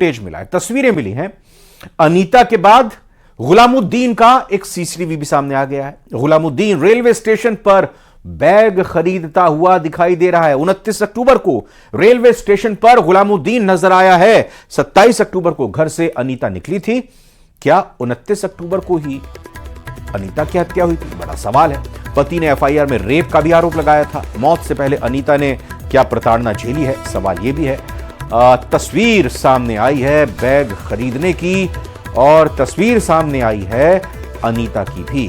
Footage मिला है, तस्वीरें मिली हैं। अनीता के बाद गुलामुद्दीन का एक सीसीटीवी भी सामने आ गया है। गुलामुद्दीन रेलवे स्टेशन पर बैग खरीदता हुआ दिखाई दे रहा है। 29 अक्टूबर को रेलवे स्टेशन पर गुलामुद्दीन नजर आया है। 27 अक्टूबर को घर से अनीता निकली थी। क्या 29 अक्टूबर को ही अनीता की हत्या हुई थी? बड़ा सवाल है। पति ने एफआईआर में रेप का भी आरोप लगाया था। मौत से पहले अनीता ने क्या प्रताड़ना झेली है, सवाल यह भी है। तस्वीर सामने आई है बैग खरीदने की, और तस्वीर सामने आई है अनीता की भी।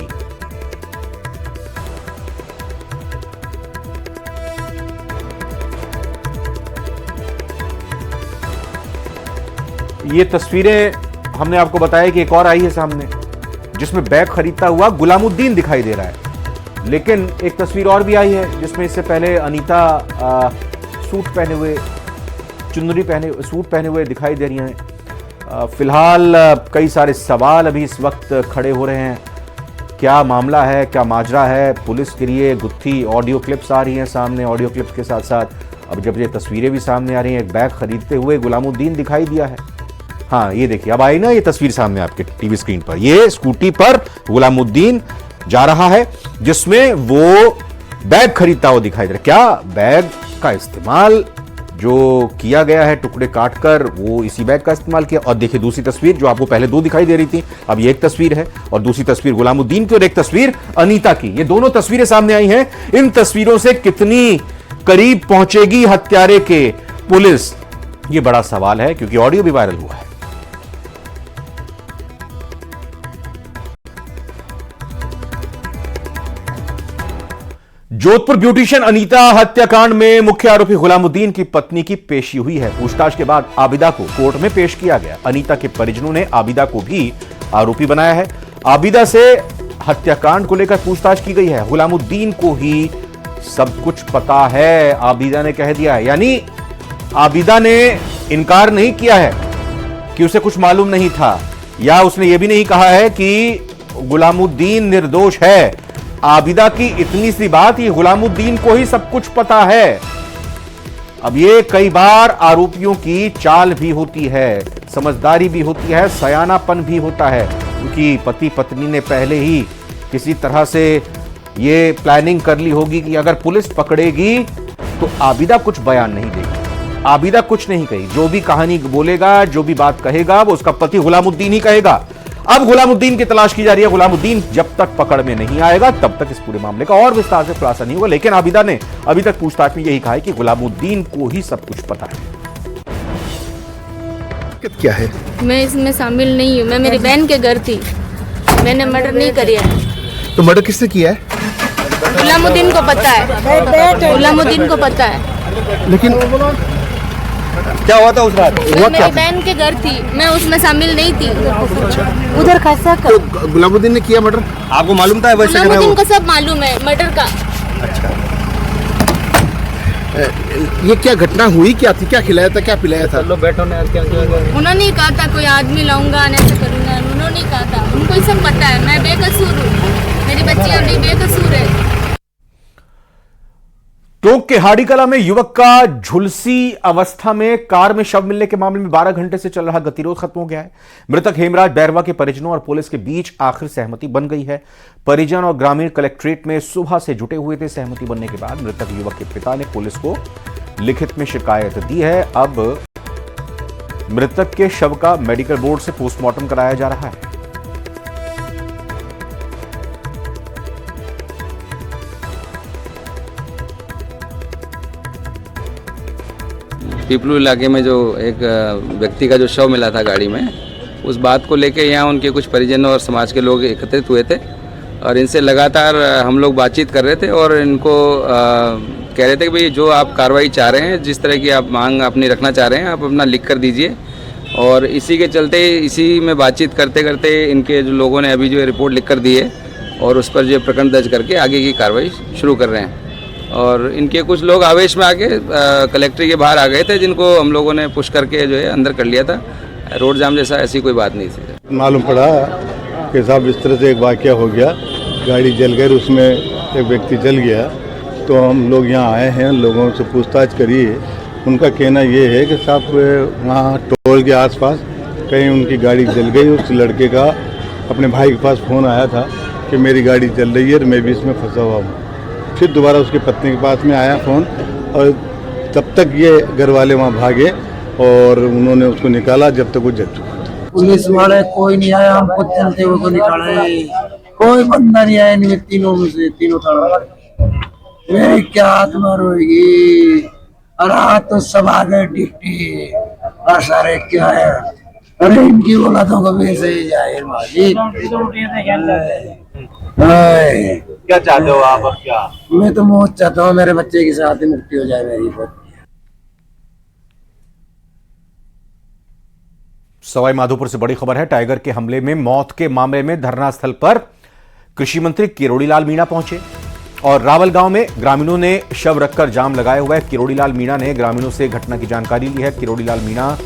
ये तस्वीरें हमने आपको बताया कि एक और आई है सामने, जिसमें बैग खरीदता हुआ गुलामुद्दीन दिखाई दे रहा है। लेकिन एक तस्वीर और भी आई है जिसमें इससे पहले अनीता सूट पहने हुए, चुनरी पहने, सूट पहने हुए दिखाई दे रही हैं। फिलहाल कई सारे सवाल अभी इस वक्त खड़े हो रहे हैं। क्या मामला है, क्या माजरा है? पुलिस के लिए गुत्थी ऑडियो क्लिप्स आ रही हैं सामने। ऑडियो क्लिप्स के साथ साथ अब जब ये तस्वीरें भी सामने आ रही हैं, एक बैग खरीदते हुए गुलामुद्दीन दिखाई दिया है। हाँ, ये देखिए, अब आई ना ये तस्वीर सामने आपके टीवी स्क्रीन पर। ये स्कूटी पर गुलामुद्दीन जा रहा है, जिसमें वो बैग खरीदता हुआ दिखाई दे रहा है। क्या बैग का इस्तेमाल जो किया गया है, टुकड़े काटकर, वो इसी बैग का इस्तेमाल किया? और देखिए दूसरी तस्वीर जो आपको पहले दो दिखाई दे रही थी, अब ये एक तस्वीर है, और दूसरी तस्वीर गुलामुद्दीन की और एक तस्वीर अनीता की। ये दोनों तस्वीरें सामने आई हैं। इन तस्वीरों से कितनी करीब पहुंचेगी हत्यारे के पुलिस, ये बड़ा सवाल है, क्योंकि ऑडियो भी वायरल हुआ है। जोधपुर ब्यूटिशियन अनीता हत्याकांड में मुख्य आरोपी गुलामुद्दीन की पत्नी की पेशी हुई है। पूछताछ के बाद आबिदा को कोर्ट में पेश किया गया। अनीता के परिजनों ने आबिदा को भी आरोपी बनाया है। आबिदा से हत्याकांड को लेकर पूछताछ की गई है। गुलामुद्दीन को ही सब कुछ पता है, आबिदा ने कह दिया है। यानी आबिदा ने इनकार नहीं किया है कि उसे कुछ मालूम नहीं था, या उसने यह भी नहीं कहा है कि गुलामुद्दीन निर्दोष है। आबिदा की इतनी सी बात, ये गुलामुद्दीन को ही सब कुछ पता है। अब ये कई बार आरोपियों की चाल भी होती है, समझदारी भी होती है, सयानापन भी होता है, क्योंकि पति पत्नी ने पहले ही किसी तरह से ये प्लानिंग कर ली होगी कि अगर पुलिस पकड़ेगी तो आबिदा कुछ बयान नहीं देगी, आबिदा कुछ नहीं कही। जो भी कहानी बोलेगा, जो भी बात कहेगा, वो उसका पति गुलामुद्दीन ही कहेगा। अब गुलामुद्दीन की तलाश की जा रही है। गुलामुद्दीन जब तक पकड़ में नहीं आएगा तब तक इस पूरे मामले का और विस्तार से खुलासा नहीं होगा। लेकिन आबिदा ने अभी तक पूछताछ में यही कहा है कि गुलामुद्दीन को ही सब कुछ पता है। क्या है? मैं इसमें शामिल नहीं हूँ। मैं मेरी बहन के घर थी, मैंने मर्डर नहीं किया है। तो मर्डर किसने किया है? गुलामुद्दीन को पता है, गुलामुद्दीन को पता है। लेकिन क्या हुआ था उस रात? मैं मेरी बहन के घर थी, मैं उसमें शामिल नहीं थी। उधर कैसा कर? तो गुलामुद्दीन ने किया मर्डर? आपको मालूम था? वैसे गुलामुद्दीन को सब मालूम है मर्डर का। अच्छा, ये क्या घटना हुई, क्या थी, क्या खिलाया था, क्या पिलाया था? लो बैठो ना, क्या उन्होंने कहा था कोई आदमी लाऊंगा, ऐसे करूंगा, उन्होंने कहा था। उनको सब पता है, मैं बेकसूर हूँ, मेरी बच्चियां भी बेकसूर है। टोंक के हाड़ी कला में युवक का झुलसी अवस्था में कार में शव मिलने के मामले में 12 घंटे से चल रहा गतिरोध खत्म हो गया है। मृतक हेमराज बैरवा के परिजनों और पुलिस के बीच आखिर सहमति बन गई है। परिजन और ग्रामीण कलेक्ट्रेट में सुबह से जुटे हुए थे। सहमति बनने के बाद मृतक युवक के पिता ने पुलिस को लिखित में शिकायत दी है। अब मृतक के शव का मेडिकल बोर्ड से पोस्टमार्टम कराया जा रहा है। पीपलू इलाके में जो एक व्यक्ति का जो शव मिला था गाड़ी में, उस बात को लेके यहाँ उनके कुछ परिजन और समाज के लोग एकत्रित हुए थे और इनसे लगातार हम लोग बातचीत कर रहे थे और इनको कह रहे थे कि भाई जो आप कार्रवाई चाह रहे हैं, जिस तरह की आप मांग अपनी रखना चाह रहे हैं, आप अपना लिख कर दीजिए। और इसी के चलते, इसी में बातचीत करते करते इनके जो लोगों ने अभी जो रिपोर्ट लिख कर दी है और उस पर जो प्रकरण दर्ज करके आगे की कार्रवाई शुरू कर रहे हैं। और इनके कुछ लोग आवेश में आके कलेक्ट्री के बाहर आ गए थे, जिनको हम लोगों ने पुश करके जो है अंदर कर लिया था। रोड जाम जैसा ऐसी कोई बात नहीं थी। मालूम पड़ा कि साहब इस तरह से एक वाकया हो गया, गाड़ी जल गई, उसमें एक व्यक्ति जल गया। तो हम लोग यहाँ आए हैं, लोगों से पूछताछ करी उनका कहना ये है कि साहब वहाँ टोल के आसपास कहीं उनकी गाड़ी जल गई। उस लड़के का अपने भाई के पास फ़ोन आया था कि मेरी गाड़ी जल रही है और मैं भी इसमें फंसा हुआ हूँ। फिर दोबारा उसके पत्नी के पास में आया फ़ोन और तब तक ये घर वाले वहाँ भागे और उन्होंने उसको निकाला जब तक वो जल चुका। पुलिस वाले कोई नहीं आया, हमको चलते हुए को निकाले, कोई बंदा नहीं आया इनमें तीनों में से, तीनों थाना मेरी क्या आत्मा रोएगी। और आज तो सब आ गए डिप्टी और सारे क्या है, अरे इनकी औलादों को भी ऐसे ही जाए माजी। क्या चाहते हो आप अब? क्या मैं तो मौत चाहता हूँ, मेरे बच्चे के साथ ही मुक्ति हो जाए मेरी। सवाई माधोपुर से बड़ी खबर है। टाइगर के हमले में मौत के मामले में धरना स्थल पर कृषि मंत्री किरोड़ी लाल मीणा पहुंचे और रावल गांव में ग्रामीणों ने शव रखकर जाम लगाया हुआ है। किरोड़ी लाल मीणा ने ग्रामीणों से घटना की जानकारी ली है। किरोड़ी लाल मीणा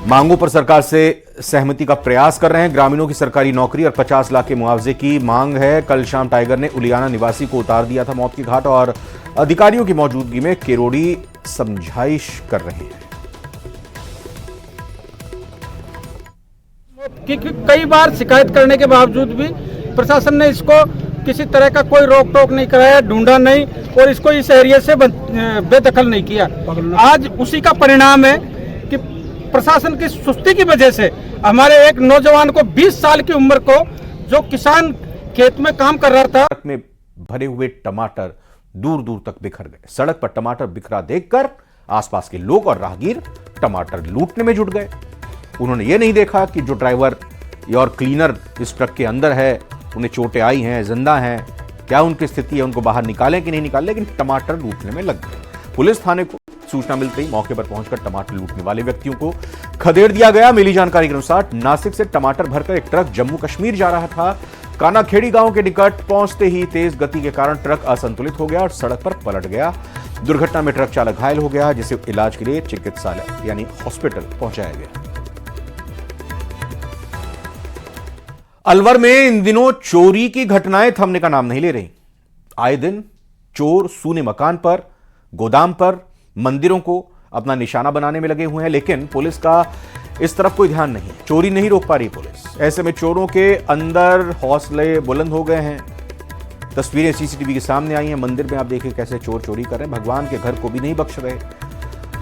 मांगों पर सरकार से सहमति का प्रयास कर रहे हैं। ग्रामीणों की सरकारी नौकरी और 50 लाख के मुआवजे की मांग है। कल शाम टाइगर ने उलियाना निवासी को उतार दिया था मौत की घाट और अधिकारियों की मौजूदगी में किरोड़ी समझाइश कर रहे हैं। कई बार शिकायत करने के बावजूद भी प्रशासन ने इसको किसी तरह का कोई रोक टोक नहीं कराया, ढूंढा नहीं और इसको इस एरिया से बेदखल नहीं किया। आज उसी का परिणाम है कि प्रशासन की सुस्ती की वजह से हमारे एक नौजवान को 20 साल की उम्र को, जो किसान खेत में काम कर रहा था, सड़क में भरे हुए टमाटर दूर दूर तक बिखर गए। सड़क पर टमाटर बिखरा देखकर आसपास के लोग और राहगीर टमाटर लूटने में जुट गए। उन्होंने ये नहीं देखा कि जो ड्राइवर और क्लीनर इस ट्रक के अंदर है उन्हें चोटें आई हैं, जिंदा हैं, क्या उनकी स्थिति है, उनको बाहर निकालें कि नहीं निकालें, लेकिन टमाटर लूटने में लग गए। पुलिस थाने को सूचना मिलते ही मौके पर पहुंचकर टमाटर लूटने वाले व्यक्तियों को खदेड़ दिया गया। मिली जानकारी के अनुसार नासिक से टमाटर भरकर एक ट्रक जम्मू कश्मीर जा रहा था। कानाखेड़ी गांव के निकट पहुंचते ही तेज गति के कारण ट्रक असंतुलित हो गया और सड़क पर पलट गया। दुर्घटना में ट्रक चालक घायल हो गया, जिसे इलाज के लिए चिकित्सालय यानी हॉस्पिटल पहुंचाया गया। अलवर में इन दिनों चोरी की घटनाएं थमने का नाम नहीं ले रही। आए दिन चोर सूने मकान पर, गोदाम पर, मंदिरों को अपना निशाना बनाने में लगे हुए हैं, लेकिन पुलिस का इस तरफ कोई ध्यान नहीं। चोरी नहीं रोक पा रही पुलिस। ऐसे में चोरों के अंदर हौसले बुलंद हो गए हैं। तस्वीरें सीसीटीवी के सामने आई हैं। मंदिर में आप देखिए कैसे चोर चोरी कर रहे हैं, भगवान के घर को भी नहीं बख्श रहे।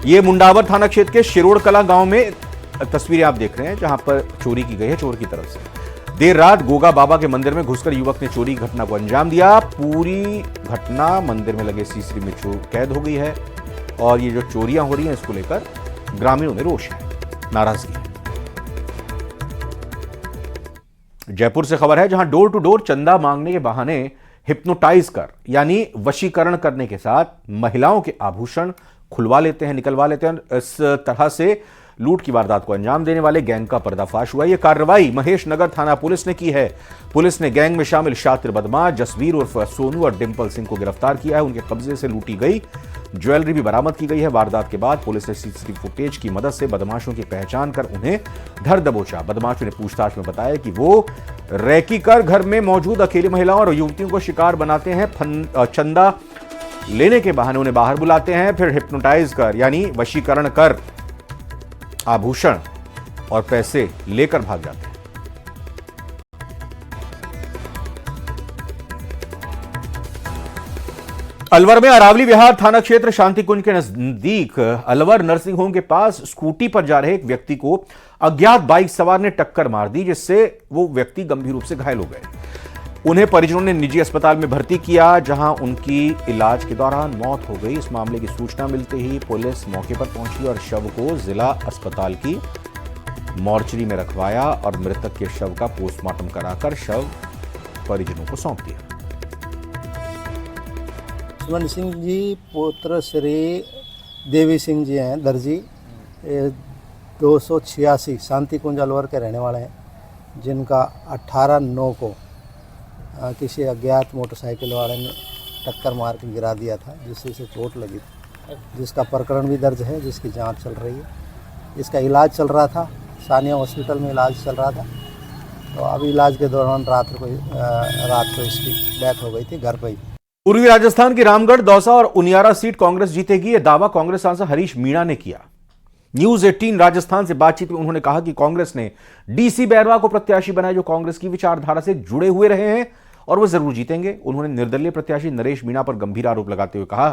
ये मुंडावर थाना क्षेत्र के शिरोड़ कला गांव में तस्वीरें आप देख रहे हैं, जहां पर चोरी की गई है चोर की तरफ से। देर रात गोगा बाबा के मंदिर में घुसकर युवक ने चोरी की घटना को अंजाम दिया। पूरी घटना मंदिर में लगे सीसीटीवी में कैद हो गई है और ये जो चोरियां हो रही हैं इसको लेकर ग्रामीणों में रोष है, नाराजगी है। जयपुर से खबर है, जहां डोर टू डोर चंदा मांगने के बहाने हिप्नोटाइज कर यानी वशीकरण करने के साथ महिलाओं के आभूषण खुलवा लेते हैं, निकलवा लेते हैं। इस तरह से लूट की वारदात को अंजाम देने वाले गैंग का पर्दाफाश हुआ। यह कार्रवाई महेश नगर थाना पुलिस ने की है। पुलिस ने गैंग में शामिल शातिर बदमाश जसवीर उर्फ सोनू और डिंपल सिंह को गिरफ्तार किया है। उनके कब्जे से लूटी गई ज्वेलरी भी बरामद की गई है। वारदात के बाद पुलिस ने सीसीटीवी फुटेज की मदद से बदमाशों की पहचान कर उन्हें धर दबोचा। बदमाशों ने पूछताछ में बताया कि वो रैकी कर घर में मौजूद अकेली महिलाओं और युवतियों को शिकार बनाते हैं। चंदा लेने के बहाने उन्हें बाहर बुलाते हैं, फिर हिप्नोटाइज कर यानी वशीकरण कर आभूषण और पैसे लेकर भाग जाते हैं। अलवर में अरावली विहार थाना क्षेत्र शांति कुंज के नजदीक अलवर नर्सिंग होम के पास स्कूटी पर जा रहे एक व्यक्ति को अज्ञात बाइक सवार ने टक्कर मार दी, जिससे वो व्यक्ति गंभीर रूप से घायल हो गए। उन्हें परिजनों ने निजी अस्पताल में भर्ती किया, जहां उनकी इलाज के दौरान मौत हो गई। इस मामले की सूचना मिलते ही पुलिस मौके पर पहुंची और शव को जिला अस्पताल की मॉर्चरी में रखवाया और मृतक के शव का पोस्टमार्टम कराकर शव परिजनों को सौंप दिया। सुमन सिंह जी पुत्र श्री देवी सिंह जी हैं दर्जी, 286 शांति कुंज अलवर के रहने वाले हैं, जिनका 18/9 को किसी अज्ञात मोटरसाइकिल वाले ने टक्कर मार के गिरा दिया था, जिससे इसे चोट लगी थी, जिसका प्रकरण भी दर्ज है, जिसकी जांच चल रही है। इसका इलाज चल रहा था, सानिया हॉस्पिटल में इलाज चल रहा था। तो अब इलाज के दौरान रात को इसकी डेथ हो गई थी घर पर ही। पूर्वी राजस्थान की रामगढ़, दौसा और उनियारा सीट कांग्रेस जीतेगी, यह दावा कांग्रेस सांसद हरीश मीणा ने किया। न्यूज 18 राजस्थान से बातचीत में उन्होंने कहा कि कांग्रेस ने डीसी बैरवा को प्रत्याशी बनाया, जो कांग्रेस की विचारधारा से जुड़े हुए रहे हैं और वो जरूर जीतेंगे। उन्होंने निर्दलीय प्रत्याशी नरेश मीणा पर गंभीर आरोप लगाते हुए कहा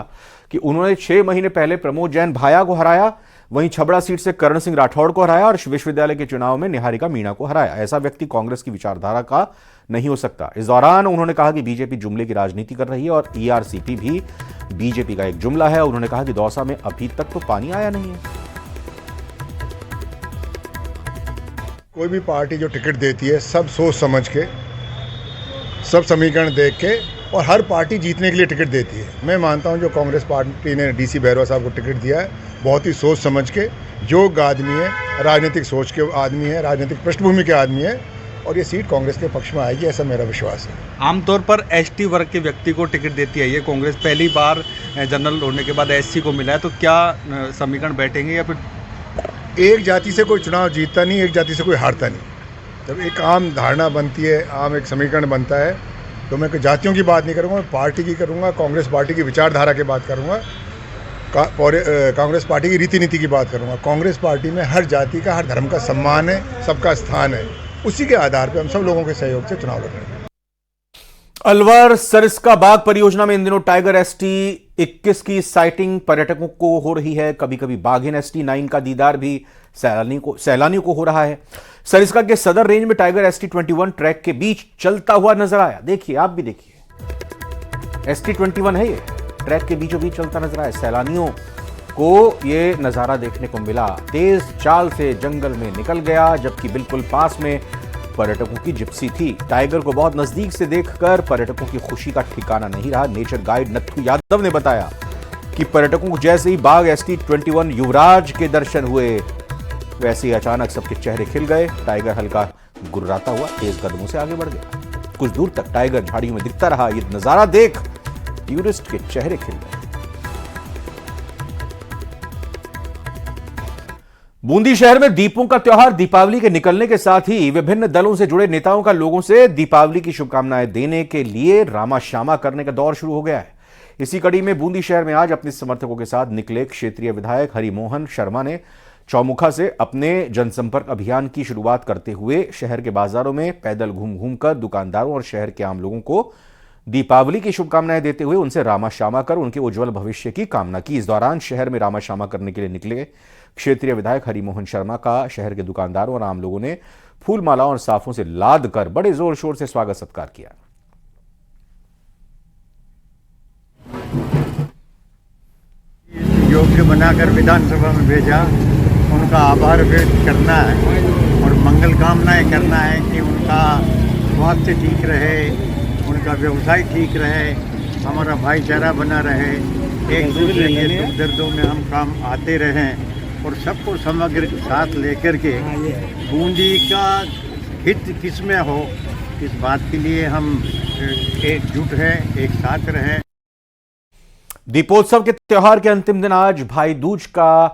कि उन्होंने 6 महीने पहले प्रमोद जैन भाया को हराया, वहीं छबड़ा सीट से करण सिंह राठौड़ को हराया और विश्वविद्यालय के चुनाव में निहारिका मीणा को हराया। ऐसा व्यक्ति कांग्रेस की विचारधारा का नहीं हो सकता। इस दौरान उन्होंने कहा कि बीजेपी जुमले की राजनीति कर रही है और ईआरसीपी भी बीजेपी का एक जुमला है। उन्होंने कहा कि दौसा में अभी तक तो पानी आया नहीं है। कोई भी पार्टी जो टिकट देती है सब सोच समझ के, सब समीकरण देख के, और हर पार्टी जीतने के लिए टिकट देती है। मैं मानता हूं जो कांग्रेस पार्टी ने डीसी बैरवा साहब को टिकट दिया है, बहुत ही सोच समझ के, योग्य आदमी है, राजनीतिक सोच के आदमी है, राजनीतिक पृष्ठभूमि के आदमी है, और ये सीट कांग्रेस के पक्ष में आएगी, ऐसा मेरा विश्वास है। आमतौर पर एसटी वर्ग के व्यक्ति को टिकट देती है ये कांग्रेस, पहली बार जनरल होने के बाद एससी को मिला है, तो क्या समीकरण बैठेंगे या फिर? एक जाति से कोई चुनाव जीतता नहीं, एक जाति से कोई हारता नहीं। जब एक आम धारणा बनती है, आम एक समीकरण बनता है, तो मैं जातियों की बात नहीं करूँगा, मैं पार्टी की करूँगा, कांग्रेस पार्टी की विचारधारा की बात करूँगा, कांग्रेस पार्टी की रीति नीति की बात करूँगा। कांग्रेस पार्टी में हर जाति का, हर धर्म का सम्मान है, सबका स्थान है, उसी के आधार पर हम सब लोगों के सहयोग से चुनाव लड़ रहे हैं। अलवर सरिस्का बाग परियोजना में इन दिनों टाइगर ST-21 की साइटिंग पर्यटकों को हो रही है। कभी कभी बाघिन ST-9 का दीदार भी सैलानियों को हो रहा है। सरिस्का के सदर रेंज में टाइगर ST-21 ट्रैक के बीच चलता हुआ नजर आया। देखिए, आप भी देखिए, ST-21 है ये, ट्रैक के बीचों बीच चलता नजर आया। सैलानियों को ये नजारा देखने को मिला। तेज चाल से जंगल में निकल गया, जबकि बिल्कुल पास में पर्यटकों की जिप्सी थी। टाइगर को बहुत नजदीक से देखकर पर्यटकों की खुशी का ठिकाना नहीं रहा। नेचर गाइड नत्थू यादव ने बताया कि पर्यटकों को जैसे ही बाघ ST-21 युवराज के दर्शन हुए, वैसे ही अचानक सबके चेहरे खिल गए। टाइगर हल्का गुर्राता हुआ तेज कदमों से आगे बढ़ गया। कुछ दूर तक टाइगर झाड़ियों में दिखता रहा। ये नजारा देख टूरिस्ट के चेहरे खिल गए। बूंदी शहर में दीपों का त्योहार दीपावली के निकलने के साथ ही विभिन्न दलों से जुड़े नेताओं का लोगों से दीपावली की शुभकामनाएं देने के लिए रामा श्यामा करने का दौर शुरू हो गया है। इसी कड़ी में बूंदी शहर में आज अपने समर्थकों के साथ निकले क्षेत्रीय विधायक हरिमोहन शर्मा ने चौमुखा से अपने जनसंपर्क अभियान की शुरुआत करते हुए शहर के बाजारों में पैदल घूम घूम कर दुकानदारों और शहर के आम लोगों को दीपावली की शुभकामनाएं देते हुए उनसे रामा श्यामा कर उनके उज्जवल भविष्य की कामना की। इस दौरान शहर में रामा श्यामा करने के लिए निकले क्षेत्रीय विधायक हरिमोहन शर्मा का शहर के दुकानदारों और आम लोगों ने फूल मालाओं और साफों से लाद कर बड़े जोर शोर से स्वागत सत्कार किया। योग्य बनाकर विधानसभा में भेजा, उनका आभार व्यक्त करना है और मंगल कामनाएं करना है कि उनका स्वास्थ्य ठीक रहे, उनका व्यवसाय ठीक रहे, हमारा भाईचारा बना रहे, एक दूसरे के दुख दर्दों में हम काम आते रहें और सबको समग्र साथ लेकर के बूंदी का हित किसमें हो, इस बात के लिए हम एकजुट हैं, एक साथ रहें। दीपोत्सव के त्योहार के अंतिम दिन आज भाई दूज का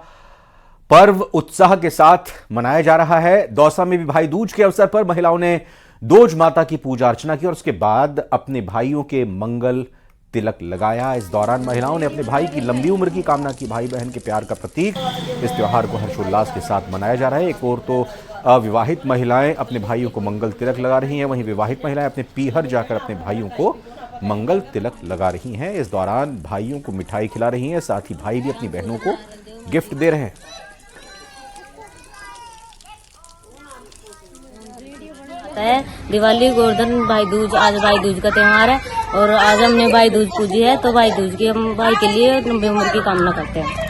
पर्व उत्साह के साथ मनाया जा रहा है। दौसा में भी भाई दूज के अवसर पर महिलाओं ने दोज माता की पूजा अर्चना की और उसके बाद अपने भाइयों के मंगल तिलक लगाया। इस दौरान महिलाओं ने अपने भाई की लंबी उम्र की कामना की। भाई बहन के प्यार का प्रतीक इस त्योहार को हर्षोल्लास के साथ मनाया जा रहा है। एक और तो अविवाहित महिलाएं अपने भाइयों को मंगल तिलक लगा रही हैं, वहीं विवाहित महिलाएं अपने पीहर जाकर अपने भाइयों को मंगल तिलक लगा रही हैं। इस दौरान भाइयों को मिठाई खिला रही हैं, साथ ही भाई भी अपनी बहनों को गिफ्ट दे रहे हैं। दिवाली, गोवर्धन, भाई दूज, आज भाई दूज का त्योहार है और आज हमने भाई दूज पूजी है, तो भाई दूज की हम भाई के लिए लंबी उम्र की कामना करते हैं।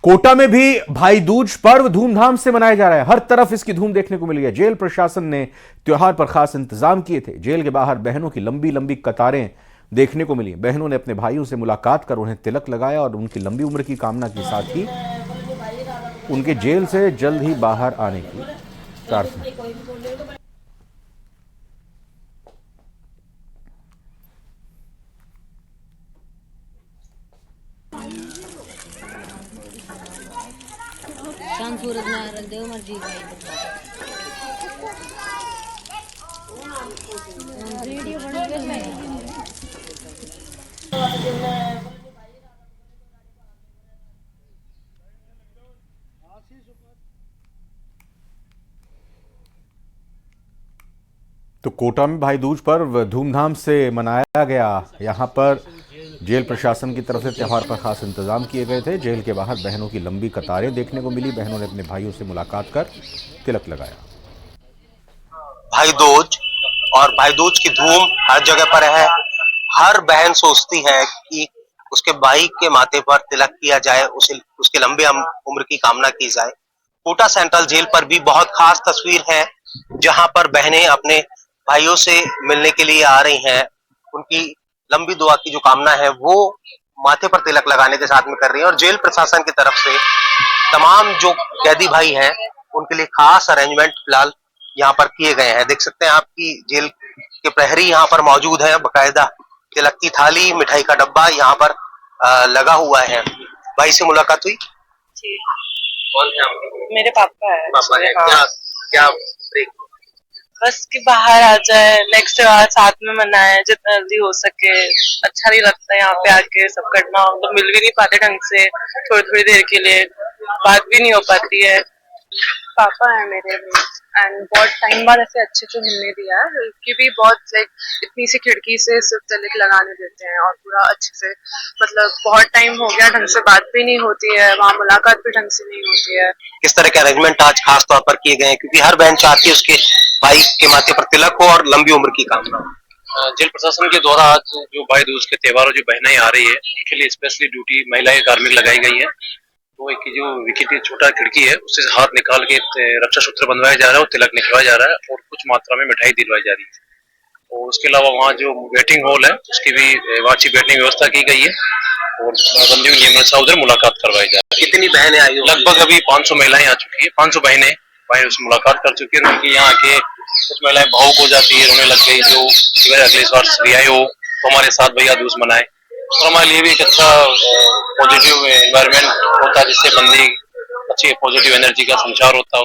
कोटा में भी भाई दूज पर्व धूमधाम से मनाया जा रहा है। हर तरफ इसकी धूम देखने को मिली है। जेल प्रशासन ने त्योहार पर खास इंतजाम किए थे। जेल के बाहर बहनों की लंबी लंबी कतारें देखने को मिली। बहनों ने अपने भाइयों से मुलाकात कर उन्हें तिलक लगाया और उनकी लंबी उम्र की कामना की, साथ ही उनके जेल से जल्द ही बाहर आने की प्रार्थना। सूरज नारायण देव मर्जी तो कोटा में भाई दूज पर्व धूमधाम से मनाया गया। यहां पर जेल प्रशासन की तरफ से त्योहार पर खास इंतजाम किए गए थे। जेल के बाहर बहनों की लंबी कतारें देखने को मिली। बहनों ने अपने भाइयों से मुलाकात कर तिलक लगाया। भाई दूज और भाई दूज की धूम हर जगह पर है। हर बहन सोचती है कि उसके भाई के माथे पर तिलक किया जाए, उसकी लंबी उम्र की कामना की जाए। कोटा सेंट्रल जेल पर भी बहुत खास तस्वीर है, जहां पर बहनें अपने भाइयों से मिलने के लिए आ रही हैं। उनकी लंबी दुआ की जो कामना है वो माथे पर तिलक लगाने के साथ में कर रही हैं। और जेल प्रशासन की तरफ से तमाम जो कैदी भाई हैं उनके लिए खास अरेंजमेंट फिलहाल यहाँ पर किए गए हैं। देख सकते हैं आपकी जेल के प्रहरी यहाँ पर मौजूद है। बकायदा तिलक की थाली, मिठाई का डब्बा यहाँ पर लगा हुआ है। भाई से मुलाकात हुई? कौन है आपके? मेरे पापा है। पापा है। हाँ। क्या बस कि बाहर आ जाए, नेक्स्ट त्योहार साथ में मनाए जितना जल्दी हो सके। अच्छा नहीं लगता है यहाँ पे आके सब करना, तो मिल भी नहीं पाते ढंग से। थोड़ी थोड़ी देर के लिए बात भी नहीं हो पाती है। पापा है मेरे भी, एंड बहुत टाइम बाद ऐसे अच्छे से मिलने दिया है। कि भी बहुत लाइक इतनी सी खिड़की से सिर्फ तिलक लगाने देते हैं और पूरा अच्छे से, मतलब बहुत टाइम हो गया ढंग से बात भी नहीं होती है, वहाँ मुलाकात भी ढंग से नहीं होती है। किस तरह के अरेंजमेंट आज खास तौर पर किए गए हैं, क्योंकि हर बहन चाहती है उसके भाई के माथे पर तिलक हो और लंबी उम्र की कामना। जेल प्रशासन के द्वारा आज जो भाई दूज के त्योहार जो बहनें आ रही है उनके लिए स्पेशली ड्यूटी महिलाएं कार्मिक लगाई गई है। तो एक जो विकेट छोटा खिड़की है उससे हाथ निकाल के रक्षा सूत्र बंधवाया जा रहा है और तिलक निकलवाया जा रहा है और कुछ मात्रा में मिठाई दिलवाई जा रही है। और उसके अलावा वहाँ जो वेटिंग हॉल है उसकी भी अच्छी बैठने की व्यवस्था की गई है और बंदियों की नियमित उधर मुलाकात करवाई जा रही है। कितनी बहनें आई? लगभग अभी 500 महिलाएं आ चुकी है। 500 बहनें भाई उससे मुलाकात कर चुकी है। उनकी यहाँ आके कुछ महिलाएं भावुक हो जाती है, रोने लग गई, जो अगले वर्ष रिहाई हो तो हमारे साथ भैया दूज मनाए। और हमारे लिए भी एक अच्छा पॉजिटिव एनवायरनमेंट होता है जिससे बंदी अच्छी पॉजिटिव एनर्जी का संचार होता है।